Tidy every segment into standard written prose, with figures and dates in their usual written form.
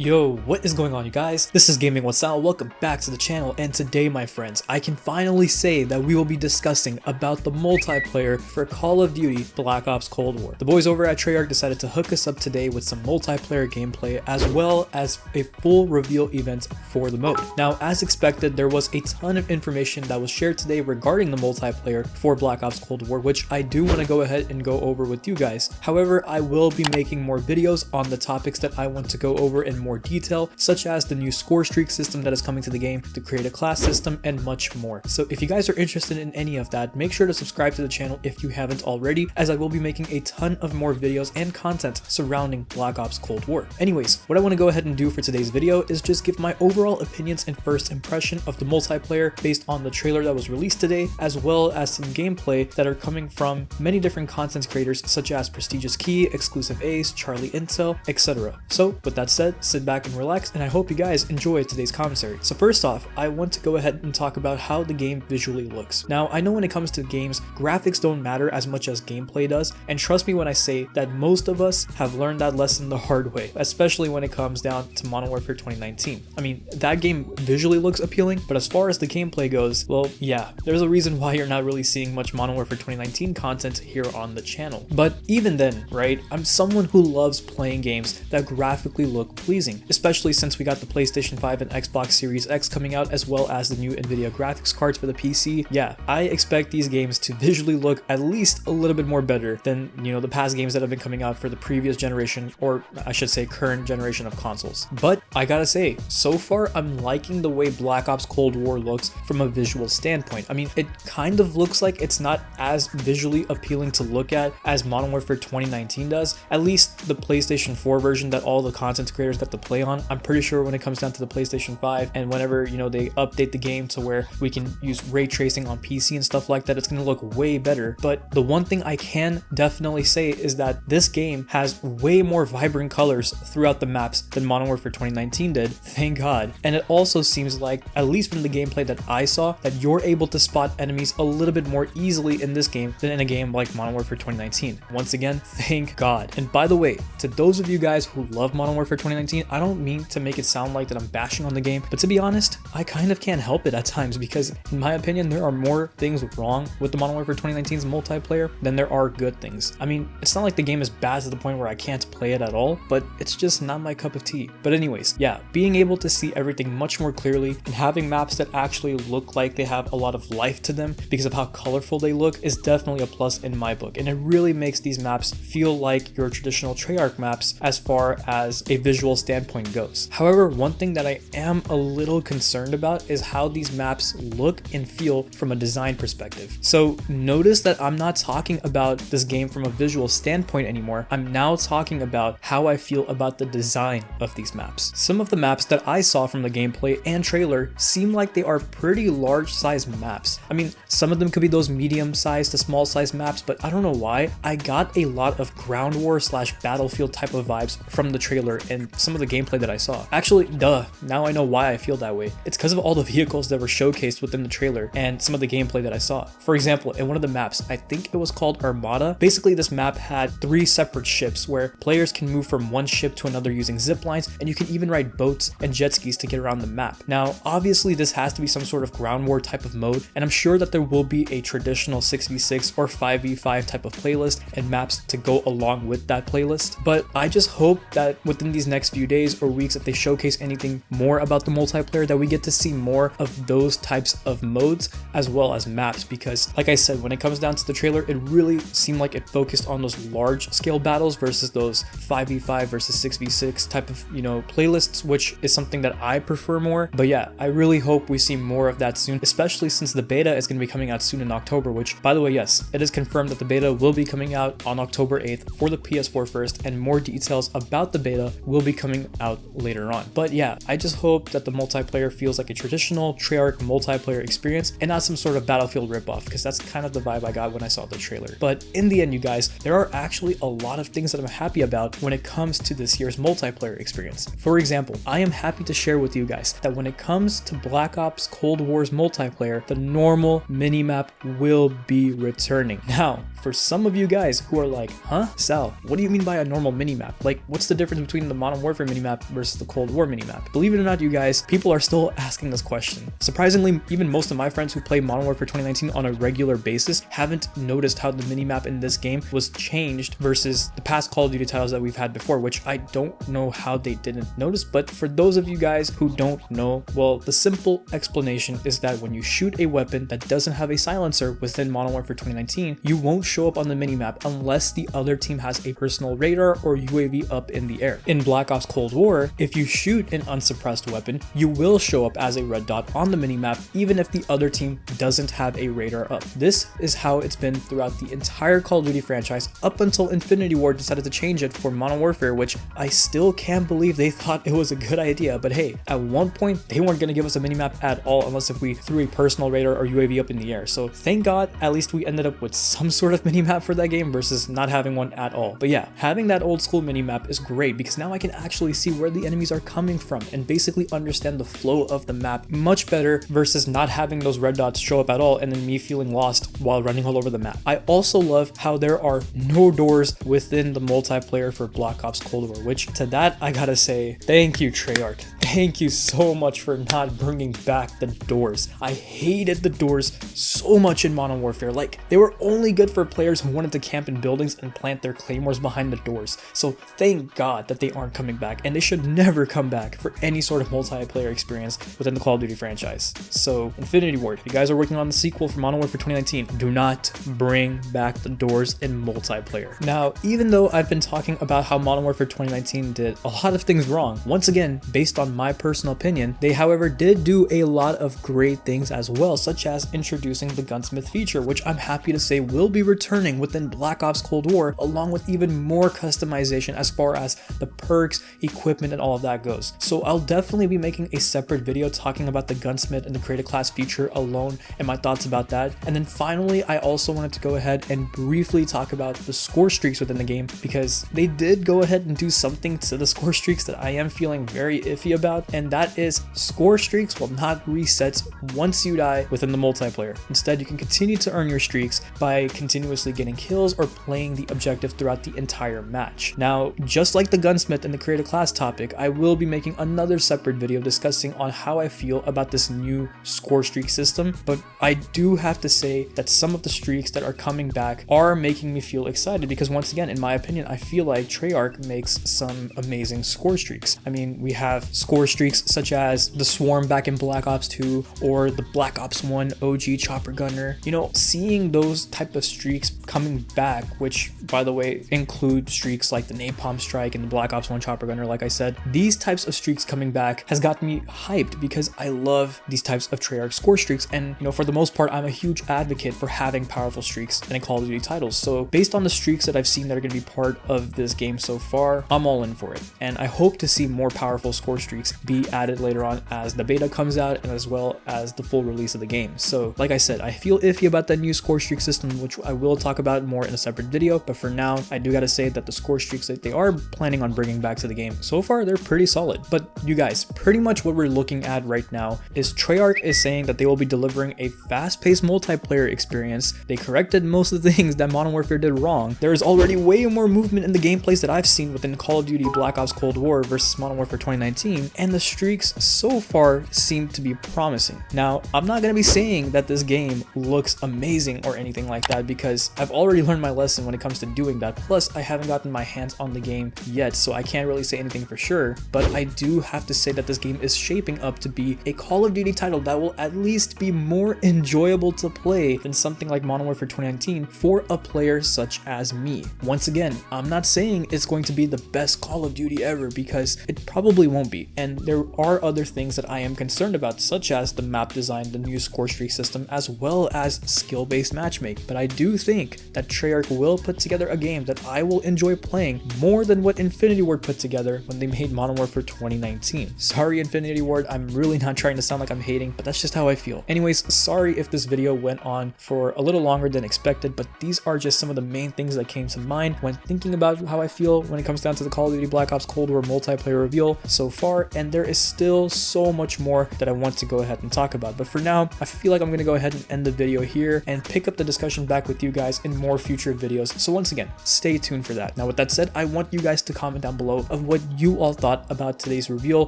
Yo, what is going on, you guys? This is Gaming with Sal. Welcome back to the channel, and today, my friends, I can finally say that we will be discussing about the multiplayer for Call of Duty Black Ops Cold War. The boys over at Treyarch decided to hook us up today with some multiplayer gameplay as well as a full reveal event for the mode. Now, as expected, there was a ton of information that was shared today regarding the multiplayer for Black Ops Cold War, which I do want to go ahead and go over with you guys. However, I will be making more videos on the topics that I want to go over in more detail, such as the new Scorestreak system that is coming to the game, the create a class system, and much more. So if you guys are interested in any of that, make sure to subscribe to the channel if you haven't already, as I will be making a ton of more videos and content surrounding Black Ops Cold War. Anyways, what I want to go ahead and do for today's video is just give my overall opinions and first impression of the multiplayer based on the trailer that was released today, as well as some gameplay that are coming from many different content creators such as Prestigious Key, Exclusive Ace, Charlie Intel, etc. So with that said, sit back and relax, and I hope you guys enjoy today's commentary. So first off, I want to go ahead and talk about how the game visually looks. Now, I know when it comes to games, graphics don't matter as much as gameplay does, and trust me when I say that most of us have learned that lesson the hard way, especially when it comes down to Modern Warfare 2019. I mean, that game visually looks appealing, but as far as the gameplay goes, well, yeah, there's a reason why you're not really seeing much Modern Warfare 2019 content here on the channel. But even then, right, I'm someone who loves playing games that graphically look pleasing, especially since we got the PlayStation 5 and Xbox Series X coming out, as well as the new Nvidia graphics cards for the PC. Yeah, I expect these games to visually look at least a little bit more better than, you know, the past games that have been coming out for the previous generation, or I should say current generation of consoles. But I gotta say, so far I'm liking the way Black Ops Cold War looks from a visual standpoint. I mean, it kind of looks like it's not as visually appealing to look at as Modern Warfare 2019 does, at least the PlayStation 4 version that all the content creators got to play on. I'm pretty sure when it comes down to the PlayStation 5 and whenever, you know, they update the game to where we can use ray tracing on PC and stuff like that, it's gonna look way better. But the one thing I can definitely say is that this game has way more vibrant colors throughout the maps than Modern Warfare 2019 did, thank God. And it also seems like, at least from the gameplay that I saw, that you're able to spot enemies a little bit more easily in this game than in a game like Modern Warfare 2019. Once again, thank God. And by the way, to those of you guys who love Modern Warfare 2019, I don't mean to make it sound like that I'm bashing on the game, but to be honest, I kind of can't help it at times, because in my opinion, there are more things wrong with the Modern Warfare 2019's multiplayer than there are good things. I mean, it's not like the game is bad to the point where I can't play it at all, but it's just not my cup of tea. But anyways, yeah, being able to see everything much more clearly and having maps that actually look like they have a lot of life to them because of how colorful they look is definitely a plus in my book, and it really makes these maps feel like your traditional Treyarch maps as far as a visual standpoint goes. However, one thing that I am a little concerned about is how these maps look and feel from a design perspective. So notice that I'm not talking about this game from a visual standpoint anymore. I'm now talking about how I feel about the design of these maps. Some of the maps that I saw from the gameplay and trailer seem like they are pretty large size maps. I mean, some of them could be those medium size to small size maps, but I don't know why. I got a lot of ground war / battlefield type of vibes from the trailer and some of the gameplay that I saw. Actually, now I know why I feel that way. It's because of all the vehicles that were showcased within the trailer and some of the gameplay that I saw. For example, in one of the maps, I think it was called Armada, basically this map had 3 separate ships where players can move from one ship to another using zip lines, and you can even ride boats and jet skis to get around the map. Now, obviously this has to be some sort of ground war type of mode, and I'm sure that there will be a traditional 6v6 or 5v5 type of playlist and maps to go along with that playlist. But I just hope that within these next few days or weeks, if they showcase anything more about the multiplayer, that we get to see more of those types of modes as well as maps, because like I said, when it comes down to the trailer, it really seemed like it focused on those large scale battles versus those 5v5 versus 6v6 type of, you know, playlists, which is something that I prefer more. But yeah, I really hope we see more of that soon, especially since the beta is going to be coming out soon in October, which, by the way, yes, it is confirmed that the beta will be coming out on October 8th for the PS4 first, and more details about the beta will be coming out later on. But yeah, I just hope that the multiplayer feels like a traditional Treyarch multiplayer experience and not some sort of Battlefield ripoff, because that's kind of the vibe I got when I saw the trailer. But in the end, you guys, there are actually a lot of things that I'm happy about when it comes to this year's multiplayer experience. For example, I am happy to share with you guys that when it comes to Black Ops Cold War's multiplayer, the normal minimap will be returning. Now, for some of you guys who are like, huh, Sal, what do you mean by a normal minimap? Like, what's the difference between the Modern Warfare minimap versus the Cold War minimap. Believe it or not, you guys, people are still asking this question. Surprisingly, even most of my friends who play Modern Warfare 2019 on a regular basis haven't noticed how the minimap in this game was changed versus the past Call of Duty titles that we've had before, which I don't know how they didn't notice. But for those of you guys who don't know, well, the simple explanation is that when you shoot a weapon that doesn't have a silencer within Modern Warfare 2019, you won't show up on the minimap unless the other team has a personal radar or UAV up in the air. In Black Ops Cold War, if you shoot an unsuppressed weapon, you will show up as a red dot on the minimap even if the other team doesn't have a radar up. This is how it's been throughout the entire Call of Duty franchise up until Infinity Ward decided to change it for Modern Warfare, which I still can't believe they thought it was a good idea. But hey, at one point they weren't going to give us a minimap at all unless if we threw a personal radar or UAV up in the air. So thank God at least we ended up with some sort of minimap for that game versus not having one at all. But yeah, having that old school minimap is great because now I can actually see where the enemies are coming from and basically understand the flow of the map much better versus not having those red dots show up at all and then me feeling lost while running all over the map. I also love how there are no doors within the multiplayer for Black Ops Cold War, which to that I gotta say thank you, Treyarch. Thank you so much for not bringing back the doors. I hated the doors so much in Modern Warfare. Like, they were only good for players who wanted to camp in buildings and plant their claymores behind the doors. So thank God that they aren't coming back, and they should never come back for any sort of multiplayer experience within the Call of Duty franchise. So Infinity Ward, if you guys are working on the sequel for Modern Warfare 2019, do not bring back the doors in multiplayer. Now, even though I've been talking about how Modern Warfare 2019 did a lot of things wrong, once again, based on my personal opinion, they however did do a lot of great things as well, such as introducing the Gunsmith feature, which I'm happy to say will be returning within Black Ops Cold War, along with even more customization as far as the perks, equipment, and all of that goes. So I'll definitely be making a separate video talking about the Gunsmith and the Create a Class feature alone and my thoughts about that. And then finally, I also wanted to go ahead and briefly talk about the score streaks within the game, because they did go ahead and do something to the score streaks that I am feeling very iffy about, and that is score streaks will not reset once you die within the multiplayer. Instead, you can continue to earn your streaks by continuously getting kills or playing the objective throughout the entire match. Now, just like the Gunsmith and the Create a Class topic, I will be making another separate video discussing on how I feel about this new score streak system, but I do have to say that some of the streaks that are coming back are making me feel excited because once again, in my opinion, I feel like Treyarch makes some amazing score streaks. I mean, we have score streaks such as the Swarm back in Black Ops 2 or the Black Ops 1 OG Chopper Gunner. You know, seeing those type of streaks coming back, which by the way include streaks like the Napalm Strike and the Black Ops 1 Chopper Gunner, like I said, these types of streaks coming back has got me hyped because I love these types of Treyarch score streaks, and you know, for the most part, I'm a huge advocate for having powerful streaks in Call of Duty titles. So based on the streaks that I've seen that are going to be part of this game so far, I'm all in for it, and I hope to see more powerful score streaks be added later on as the beta comes out and as well as the full release of the game. So like I said, I feel iffy about that new score streak system, which I will talk about more in a separate video, but for now I do gotta say that the score streaks that they are planning on bringing back to the game, so far they're pretty solid. But you guys, pretty much what we're looking at right now is Treyarch is saying that they will be delivering a fast-paced multiplayer experience. They corrected most of the things that Modern Warfare did wrong. There is already way more movement in the gameplays that I've seen within Call of Duty Black Ops Cold War versus Modern Warfare 2019, and the streaks so far seem to be promising. Now, I'm not going to be saying that this game looks amazing or anything like that because I've already learned my lesson when it comes to doing that. Plus, I haven't gotten my hands on the game yet, so I can't really say anything for sure, but I do have to say that this game is shaping up to be a Call of Duty title that will at least be more enjoyable to play than something like Modern Warfare 2019 for a player such as me. Once again, I'm not saying it's going to be the best Call of Duty ever because it probably won't be, and there are other things that I am concerned about, such as the map design, the new score streak system, as well as skill-based matchmaking. But I do think that Treyarch will put together a game that I will enjoy playing more than what Infinity Ward put together when they made Modern Warfare 2019. Sorry Infinity Ward, I'm really not trying to sound like I'm hating, but that's just how I feel. Anyways, sorry if this video went on for a little longer than expected, but these are just some of the main things that came to mind when thinking about how I feel when it comes down to the Call of Duty Black Ops Cold War multiplayer reveal so far, and there is still so much more that I want to go ahead and talk about. But for now, I feel like I'm going to go ahead and end the video here and pick up the discussion back with you guys in more future videos. So once again, stay tuned for that. Now with that said, I want you guys to comment down below of what you all thought about today's reveal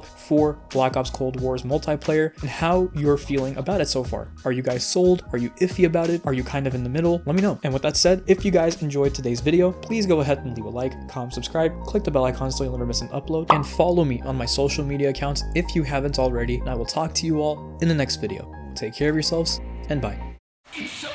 for Black Ops Cold War's multiplayer and how you're feeling about it so far. Are you guys sold? Are you iffy about it? Are you kind of in the middle? Let me know. And with that said, if you guys enjoyed today's video, please go ahead and leave a like, comment, subscribe, click the bell icon so you'll never miss an upload, and follow me on my social media accounts if you haven't already. And I will talk to you all in the next video. Take care of yourselves, and bye.